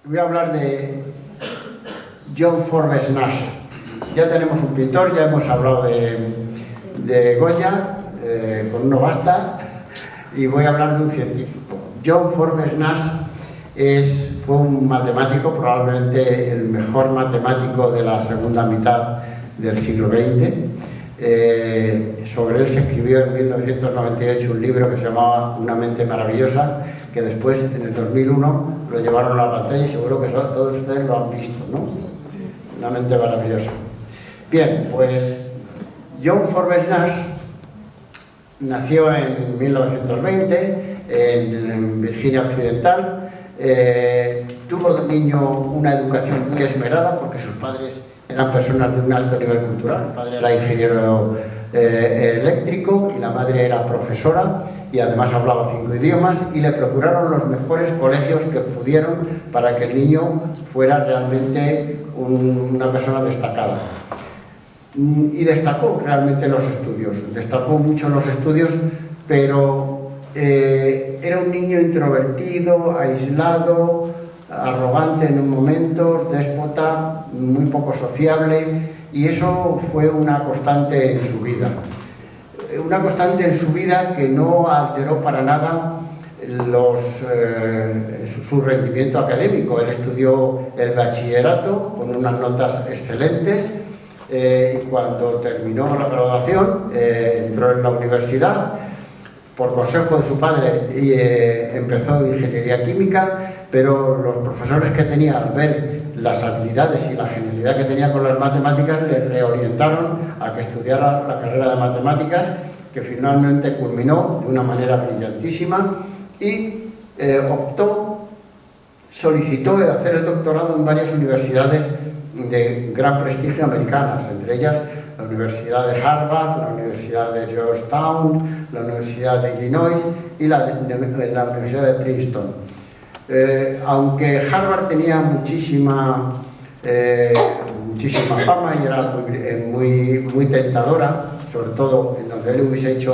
Voy a hablar de John Forbes Nash. Ya tenemos un pintor, ya hemos hablado de Goya, con uno basta, y voy a hablar de un científico. John Forbes Nash fue un matemático, probablemente el mejor matemático de la segunda mitad del siglo XX. Sobre él se escribió en 1998 un libro que se llamaba Una mente maravillosa, que después, en el 2001, lo llevaron a la pantalla y seguro que todos ustedes lo han visto, ¿no? Una mente maravillosa. Bien, pues John Forbes Nash nació en 1920 en Virginia Occidental. Tuvo de niño una educación muy esmerada porque sus padres eran personas de un alto nivel cultural. El padre era ingeniero eléctrico y la madre era profesora y además hablaba 5 idiomas, y le procuraron los mejores colegios que pudieron para que el niño fuera realmente una persona destacada. Y destacó realmente los estudios, destacó mucho los estudios, pero era un niño introvertido, aislado, arrogante en momentos, déspota, muy poco sociable, y eso fue una constante en su vida. Una constante en su vida que no alteró para nada su rendimiento académico. Él estudió el bachillerato con unas notas excelentes, y cuando terminó la graduación entró en la universidad. Por consejo de su padre empezó ingeniería química, pero los profesores que tenía, al ver las habilidades y la genialidad que tenía con las matemáticas, le reorientaron a que estudiara la carrera de matemáticas, que finalmente culminó de una manera brillantísima, y solicitó hacer el doctorado en varias universidades de gran prestigio americanas, entre ellas la Universidad de Harvard, la Universidad de Georgetown, la Universidad de Illinois y la Universidad de Princeton. Aunque Harvard tenía muchísima fama y era muy tentadora, sobre todo en donde él hubiese hecho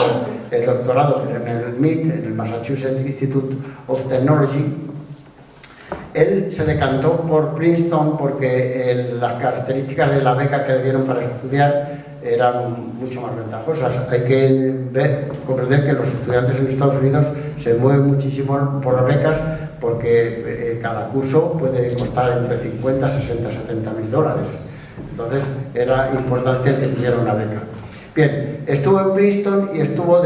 el doctorado, en el MIT, en el Massachusetts Institute of Technology, él se decantó por Princeton porque las características de la beca que le dieron para estudiar eran mucho más ventajosas. Hay que comprender que los estudiantes en Estados Unidos se mueven muchísimo por las becas, porque cada curso puede costar entre 50, 60, 70 mil dólares. Entonces era importante que tuviera una beca. Bien, estuvo en Princeton y estuvo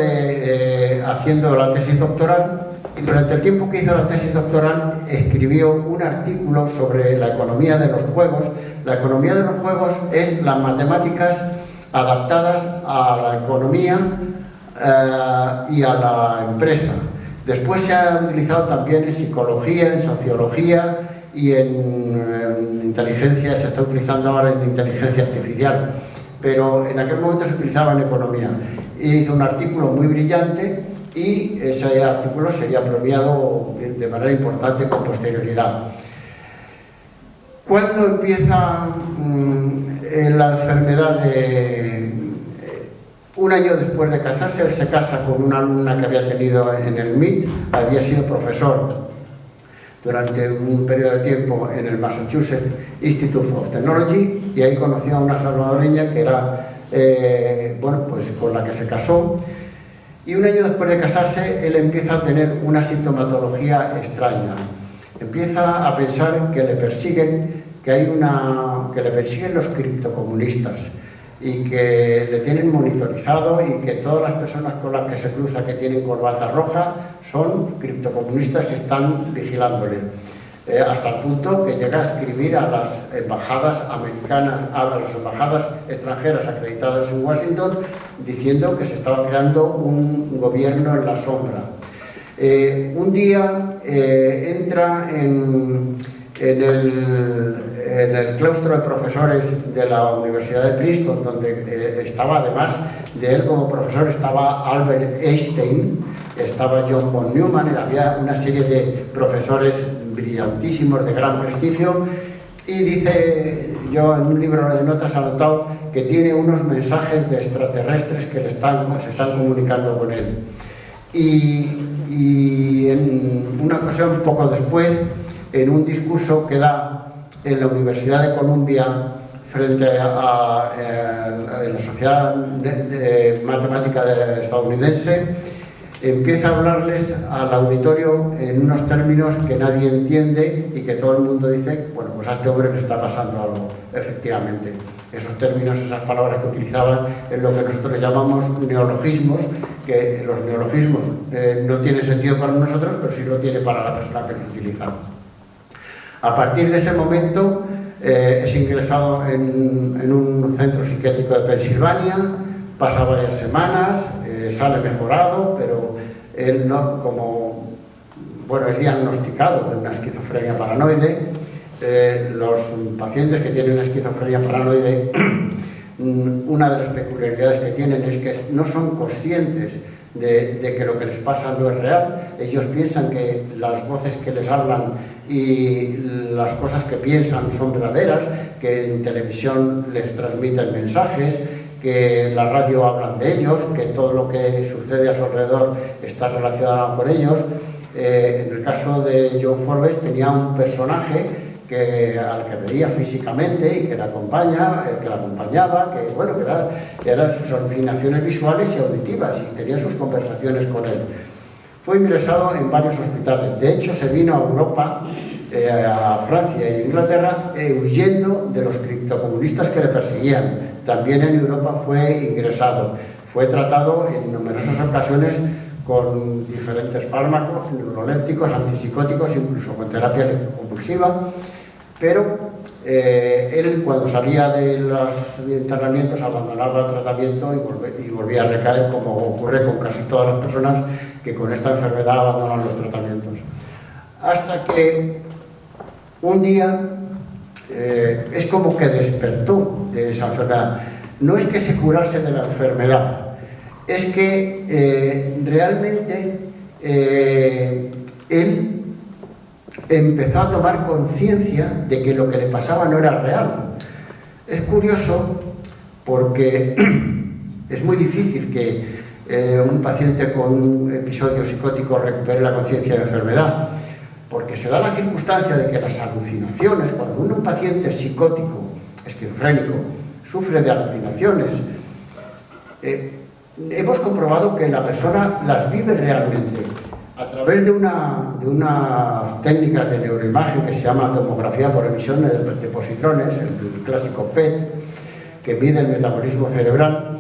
haciendo la tesis doctoral, y durante el tiempo que hizo la tesis doctoral escribió un artículo sobre la economía de los juegos. La economía de los juegos es las matemáticas adaptadas a la economía y a la empresa. Después se ha utilizado también en psicología, en sociología y en inteligencia. Se está utilizando ahora en inteligencia artificial, pero en aquel momento se utilizaba en economía. Hizo un artículo muy brillante y ese artículo sería premiado de manera importante con posterioridad. ¿Cuándo empieza la enfermedad un año después de casarse? Él se casa con una alumna que había tenido en el MIT, había sido profesor durante un periodo de tiempo en el Massachusetts Institute of Technology, y ahí conoció a una salvadoreña que era, pues con la que se casó. Y un año después de casarse, él empieza a tener una sintomatología extraña. Empieza a pensar que le persiguen, que le persiguen los criptocomunistas, y que le tienen monitorizado, y que todas las personas con las que se cruza que tienen corbata roja son criptocomunistas que están vigilándole. Hasta el punto que llega a escribir a las embajadas americanas, a las embajadas extranjeras acreditadas en Washington, diciendo que se estaba creando un gobierno en la sombra. Un día entra en el claustro de profesores de la Universidad de Princeton, donde estaba, además de él como profesor, estaba Albert Einstein, estaba John von Neumann, había una serie de profesores brillantísimos de gran prestigio, y dice, yo en un libro de notas he anotado que tiene unos mensajes de extraterrestres que se están comunicando con él. Y en una ocasión, poco después, en un discurso que da en la Universidad de Columbia frente a la Sociedad Matemática Estadounidense, empieza a hablarles al auditorio en unos términos que nadie entiende y que todo el mundo dice, bueno, pues a este hombre le está pasando algo, efectivamente. Esos términos, esas palabras que utilizaban es lo que nosotros llamamos neologismos, que los neologismos no tienen sentido para nosotros, pero sí lo tiene para la persona que los utiliza. A partir de ese momento es ingresado en un centro psiquiátrico de Pensilvania, pasa varias semanas, sale mejorado, pero él no, como, bueno, es diagnosticado de una esquizofrenia paranoide. Los pacientes que tienen esquizofrenia paranoide, una de las peculiaridades que tienen es que no son conscientes de que lo que les pasa no es real. Ellos piensan que las voces que les hablan y las cosas que piensan son verdaderas, que en televisión les transmiten mensajes, que en la radio hablan de ellos, que todo lo que sucede a su alrededor está relacionado con ellos. En el caso de John Forbes tenía un personaje al que veía físicamente y que le acompañaba, que, bueno, que eran sus alucinaciones visuales y auditivas, y tenía sus conversaciones con él. Fue ingresado en varios hospitales. De hecho, se vino a Europa, a Francia e Inglaterra, huyendo de los criptocomunistas que le perseguían. También en Europa fue ingresado. Fue tratado en numerosas ocasiones con diferentes fármacos, neurolépticos, antipsicóticos, incluso con terapia electroconvulsiva. Pero él, cuando salía de los internamientos, abandonaba el tratamiento y volvía a recaer, como ocurre con casi todas las personas que con esta enfermedad abandonan los tratamientos. Hasta que un día es como que despertó de esa enfermedad. No es que se curase de la enfermedad, es que realmente él empezó a tomar conciencia de que lo que le pasaba no era real. Es curioso porque es muy difícil que un paciente con un episodio psicótico recupere la conciencia de enfermedad, porque se da la circunstancia de que las alucinaciones, cuando un paciente psicótico, esquizofrénico, sufre de alucinaciones, hemos comprobado que la persona las vive realmente a través de unas técnicas de neuroimagen que se llama tomografía por emisión de positrones, el clásico PET, que mide el metabolismo cerebral.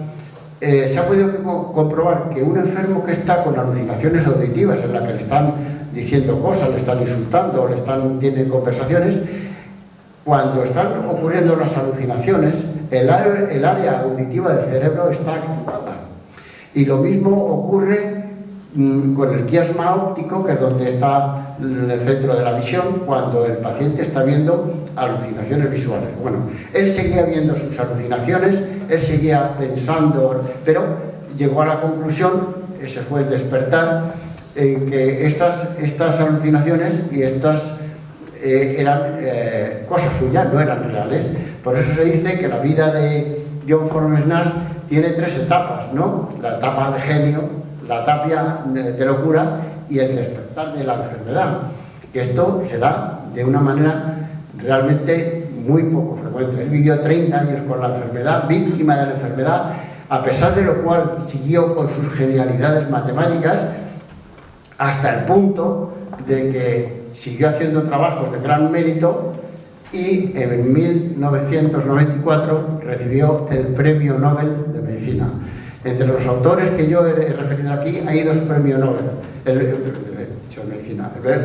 Se ha podido comprobar que un enfermo que está con alucinaciones auditivas, en la que le están diciendo cosas, le están insultando, tienen conversaciones, cuando están ocurriendo las alucinaciones, el área auditiva del cerebro está activada. Y lo mismo ocurre con el quiasma óptico, que es donde está el centro de la visión, cuando el paciente está viendo alucinaciones visuales. Bueno, él seguía viendo sus alucinaciones, él seguía pensando, pero llegó a la conclusión, ese fue el despertar, en que estas alucinaciones y estas eran cosas suyas, no eran reales. Por eso se dice que la vida de John Forbes Nash tiene tres etapas, ¿no? La etapa de genio, la etapa de locura y el despertar de la enfermedad. Que esto se da de una manera realmente muy poco frecuente. Él vivió 30 años con la enfermedad, víctima de la enfermedad, a pesar de lo cual siguió con sus genialidades matemáticas, hasta el punto de que siguió haciendo trabajos de gran mérito y en 1994 recibió el Premio Nobel de Medicina. Entre los autores que yo he referido aquí hay dos premios Nobel, el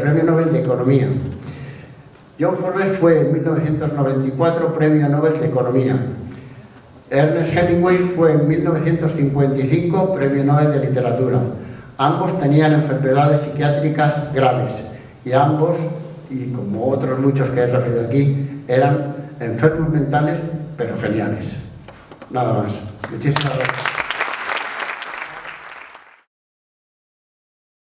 Premio Nobel de Economía. John Forbes fue en 1994 Premio Nobel de Economía. Ernest Hemingway fue en 1955 Premio Nobel de Literatura. Ambos tenían enfermedades psiquiátricas graves y ambos, y como otros muchos que he referido aquí, eran enfermos mentales pero geniales. Nada más. Muchísimas gracias.